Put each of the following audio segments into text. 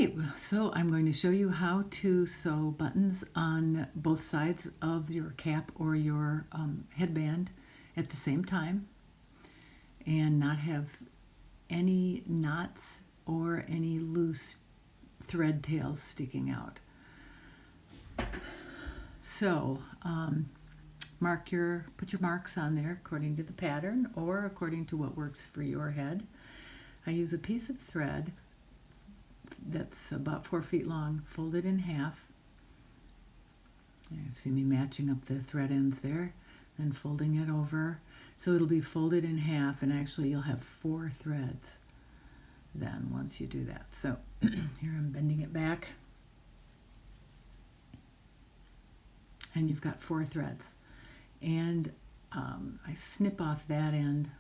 right, so I'm going to show you how to sew buttons on both sides of your cap or your headband at the same time and not have any knots or any loose thread tails sticking out. So put your marks on there according to the pattern or according to what works for your head. I use a piece of thread that's about 4 feet long, folded in half. You see me matching up the thread ends there, then folding it over. So it'll be folded in half, and actually you'll have 4 threads then once you do that. So here I'm bending it back, and you've got 4 threads. And I snip off that end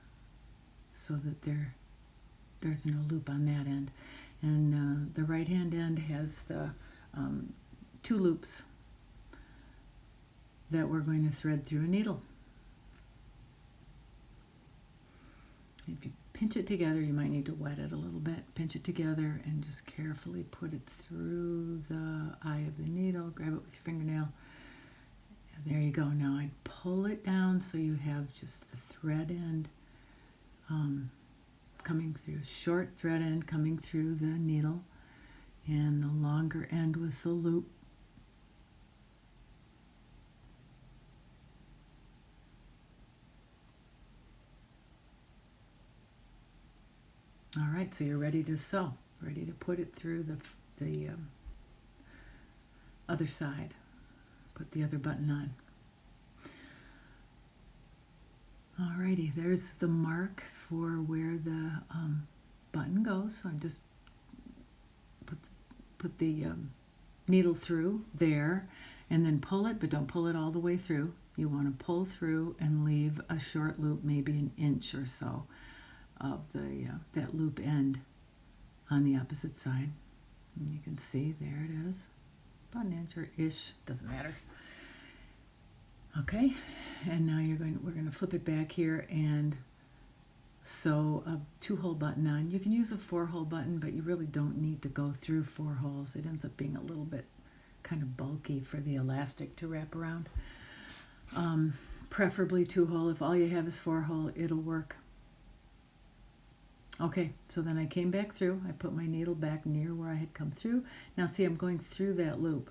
so that there's no loop on that end. And the right hand end has the 2 loops that we're going to thread through a needle. If you pinch it together, you might need to wet it a little bit. Pinch it together and just carefully put it through the eye of the needle. Grab it with your fingernail. And there you go. Now I pull it down so you have just the thread end coming through, short thread end coming through the needle, and the longer end with the loop. All right, so you're ready to sew, ready to put it through the other side. Put the other button on. Alrighty, there's the mark for where the button goes. So I just put the needle through there, and then pull it, but don't pull it all the way through. You want to pull through and leave a short loop, maybe an inch or so of that loop end on the opposite side. And you can see there it is, about an inch or ish, doesn't matter. Okay, and now we're going to flip it back here and sew a 2-hole button on. You can use a 4-hole button, but you really don't need to go through 4 holes. It ends up being a little bit kind of bulky for the elastic to wrap around. Preferably 2-hole. If all you have is 4-hole, it'll work. Okay, so then I came back through. I put my needle back near where I had come through. Now see, I'm going through that loop.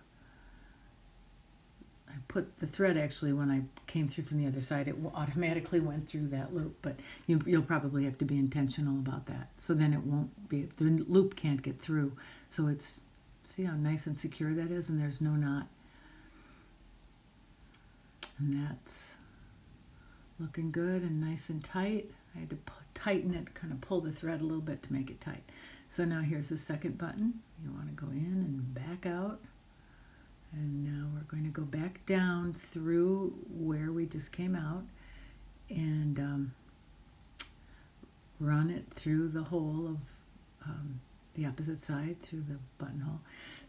I put the thread, actually, when I came through from the other side, it automatically went through that loop, but you'll probably have to be intentional about that. So then it won't be, the loop can't get through. So it's, see how nice and secure that is, and there's no knot. And that's looking good and nice and tight. I had to tighten it, kind of pull the thread a little bit to make it tight. So now here's the second button. You want to go in and back out. And now we're going to go back down through where we just came out and run it through the hole of the opposite side, through the buttonhole.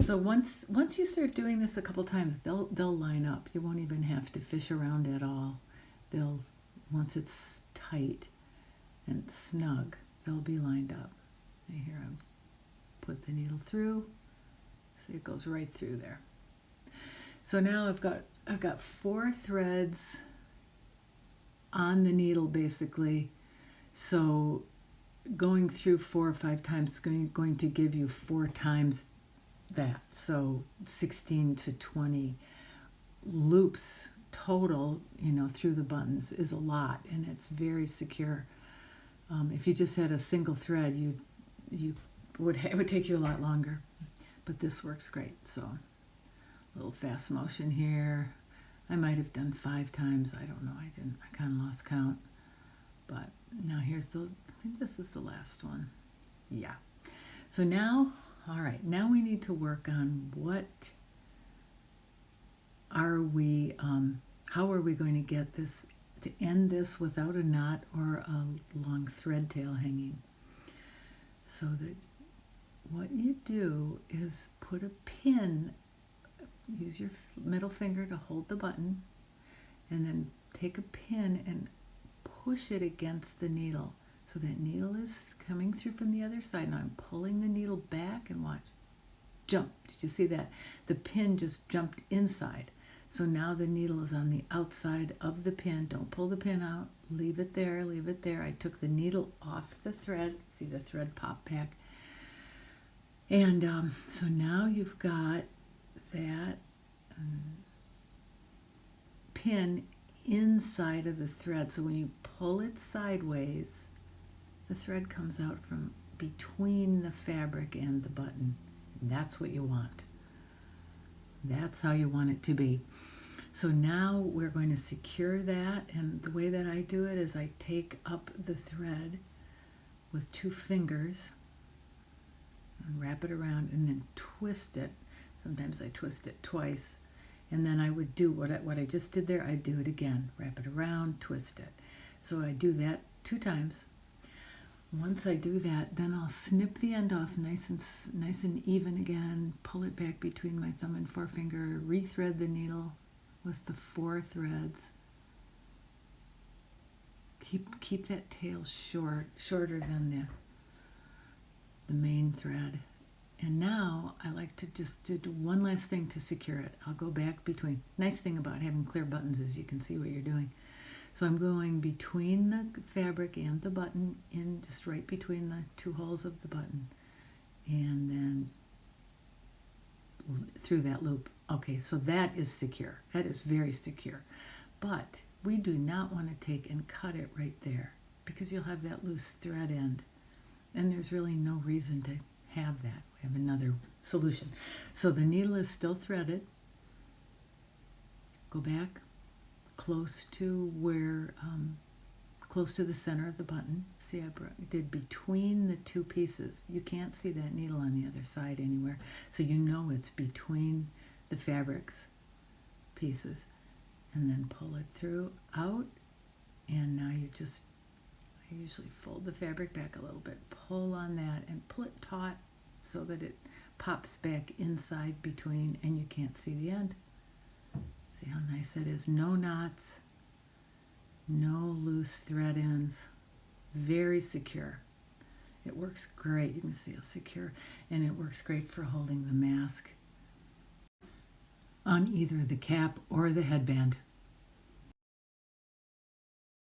So once you start doing this a couple times, they'll line up. You won't even have to fish around at all. Once it's tight and snug, they'll be lined up. And here I put the needle through, so it goes right through there. So now I've got 4 threads on the needle basically. So going through 4 or 5 times is going to give you 4 times that. So 16 to 20 loops total, through the buttons is a lot, and it's very secure. If you just had a single thread, it would take you a lot longer, but this works great. So a little fast motion here. I might have done 5 times. I don't know. I didn't. I kind of lost count. But now I think this is the last one. Yeah. So now, all right, now we need to work on how are we going to get this, to end this without a knot or a long thread tail hanging. So that what you do is put a pin, use your middle finger to hold the button, and then take a pin and push it against the needle. So that needle is coming through from the other side. Now I'm pulling the needle back, and watch. jumped. Did you see that? The pin just jumped inside. So now the needle is on the outside of the pin. Don't pull the pin out. Leave it there, leave it there. I took the needle off the thread. See the thread pop back. And so now you've got that pin inside of the thread. So when you pull it sideways, the thread comes out from between the fabric and the button. And that's what you want. That's how you want it to be. So now we're going to secure that, and the way that I do it is I take up the thread with 2 fingers and wrap it around and then twist it. Sometimes I twist it twice, and then I would do what I just did there. I do it again, wrap it around, twist it. So I do that 2 times. Once I do that, then I'll snip the end off nice and even again, pull it back between my thumb and forefinger, rethread the needle with the 4 threads. Keep that tail shorter than the main thread. And now I like to just do one last thing to secure it. I'll go back between. Nice thing about having clear buttons is you can see what you're doing. So I'm going between the fabric and the button, in just right between the 2 holes of the button, and then through that loop. Okay, so that is secure. That is very secure. But we do not want to take and cut it right there, because you'll have that loose thread end, and there's really no reason to have that. We have another solution. So the needle is still threaded. Go back close to close to the center of the button. See, I did between the 2 pieces. You can't see that needle on the other side anywhere, so you know it's between the fabrics pieces. And then pull it through out, and now I usually fold the fabric back a little bit, pull on that, and pull it taut so that it pops back inside between, and you can't see the end. See how nice that is? No knots, no loose thread ends. Very secure. It works great. You can see how secure, and it works great for holding the mask on either the cap or the headband.